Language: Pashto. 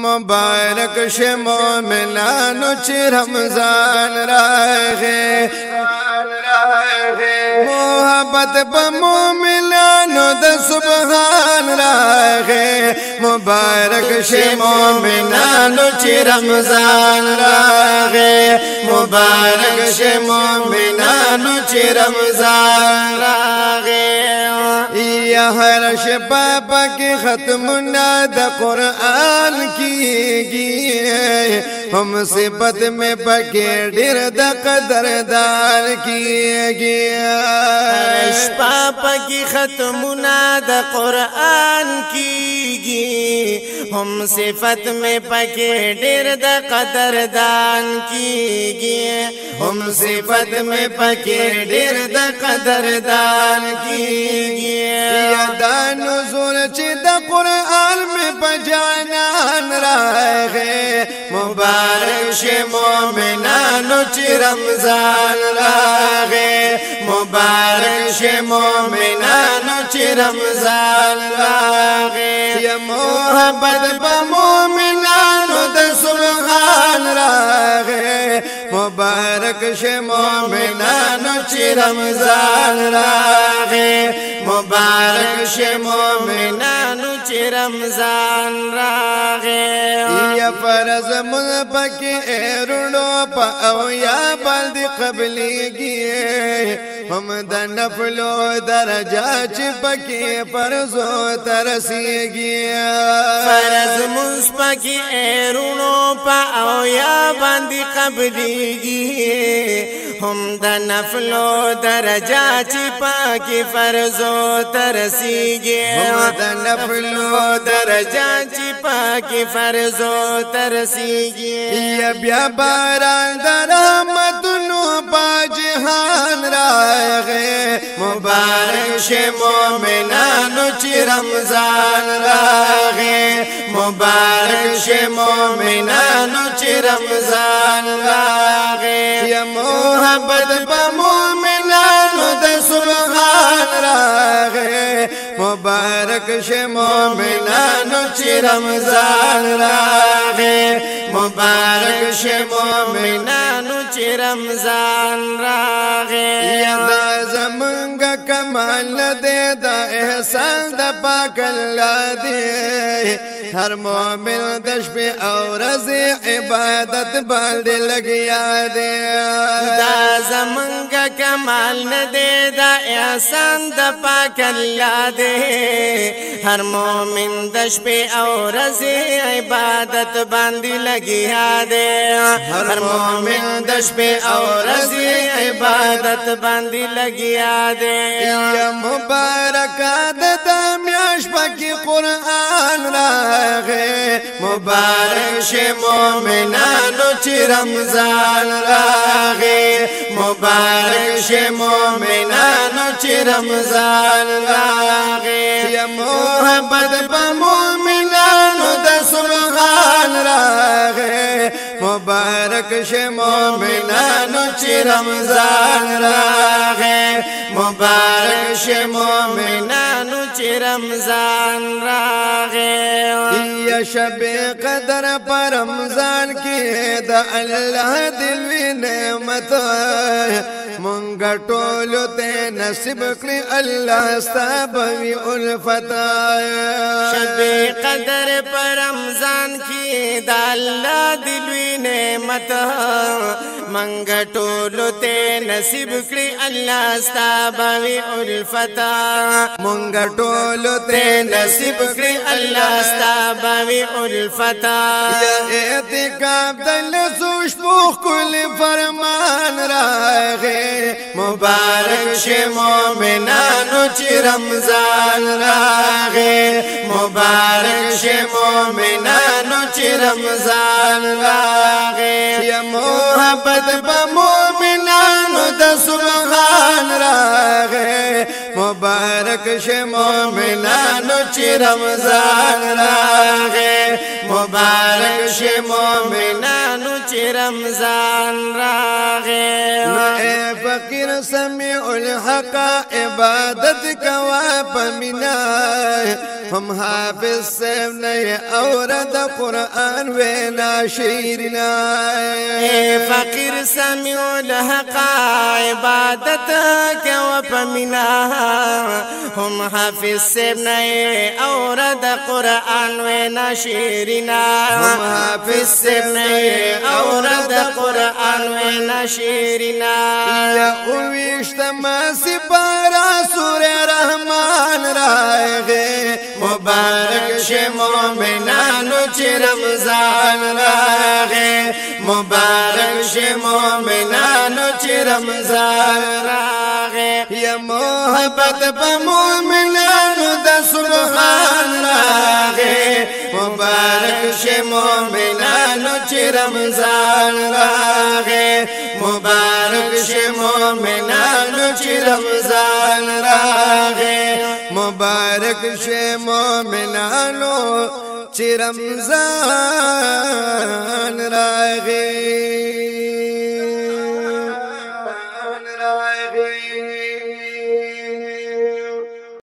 مبارک شه مومنانو چې رمضان راغی محبت په مومنانو د سبحان راغی مبارک شه مومنانو چې رمضان راغی مبارک شه مومنانو چې رمضان راغی یا هر شپه پکې ختمونه د قرآن کیږي هم صفت میں پکې ډېر د قدردان کیږي هر شپه پکې ختمونه د قرآن کیږي هم صفت میں پکې ډېر د قدردان کیږي هم صفت میں پکې ډېر د قدردان کیږي دا نزول چې د قرآن میں پجانان راغی مبارک شه مومنانو چې رمضان راغی مبارک شه مومنانو چې رمضان راغی یا محبت په مومنانو د سبحان راغی مبارک شه مومنانو چې رمضان راغی مبارک شه مومنانو چې رمضان راغی یا فرض مون پکې ایرونو په او یا باندې قبليږي هم د نفلو درجه چې پکې فرضو ترسيږي فرض مون پکې ایرونو په او یا باندې قبليږي هم د نفلو درجه چې پکې فرضو ترسيږي هم د نفلو درجه چې پکې فرضو ترسيږي یا بیا باران د رحمتونو په جهان راغی مبارک شه مومنانو چې رمضان راغی مبارک شه مومنانو چې رمضان راغی یا محبت په مومنانو د سبحان راغی مبارک شه مومنانو چې رمضان راغی مبارک شه مومنانو چې رمضان راغی یا دا زمونږ کمال دې دا احسان د پاک الله دې هر مومن د شپې او ورځې عبادت باندې لګیا دې دا زمونږ کمال نه دې دا احسان د پاک الله دې هر مومن د شپې او ورځې عبادت باندې لګیا دې هر مومن د شپې او ورځې عبادت باندې لګیا دې یا مبارک د میاش پکې قرآن راغی مبارک شه مومنانو چې رمضان راغی مبارک شه مومنانو چې رمضان راغی یا محبت په مومنانو د سبحان راغی مبارک شه مومنانو چې رمضان راغی مبارک شه مومنانو چې رمضان راغی یا شب قدر پر رمضان کې د الله دلوي نعمت مونږ ټول ته نصیب کړی الله ستابوي الفت شب قدر پر رمضان کې د الله دلوي نعمت مونږ ټول ته نصیب کړی الله ستابوي الفت مونږ ټول ته نصیب کړی الله ستابوي الفت یا اعتکاف دل سوش پوخ کل فرمان راغی مبارک شه مومنانو چې رمضان راغی مبارک شه مومنانو چې رمضان راغی یا محبت په مومنانو د سبحان راغی مبارک شه مومنانو چې رمضان راغی مبارک شه مومنانو چې رمضان راغی اے فقیر سمیع الحق عبادت کوا پمینا هم حافظ صاحب نے اورد قرآن وینا شیرنا اے فقیر سمیع الحق عبادت کوا پمینا هم حافظ صاحب نے اورد قرآن وینا شیرنا هم حافظ صاحب نے اورد قرآن وینا شیرنا یا اویشت ما سپارا سور رحمان راغے مبارک شے مومنانو چی رمضان راغے مبارک شے مومنانو چی رمضان راغے یا محبت پا مومنانو دا سبحان راغے مبارک شے مومنانو چی رمضان راغے مبارک شے مومنانو چی رمضان راغے مبارک شے مومنانو چی رمضان راغے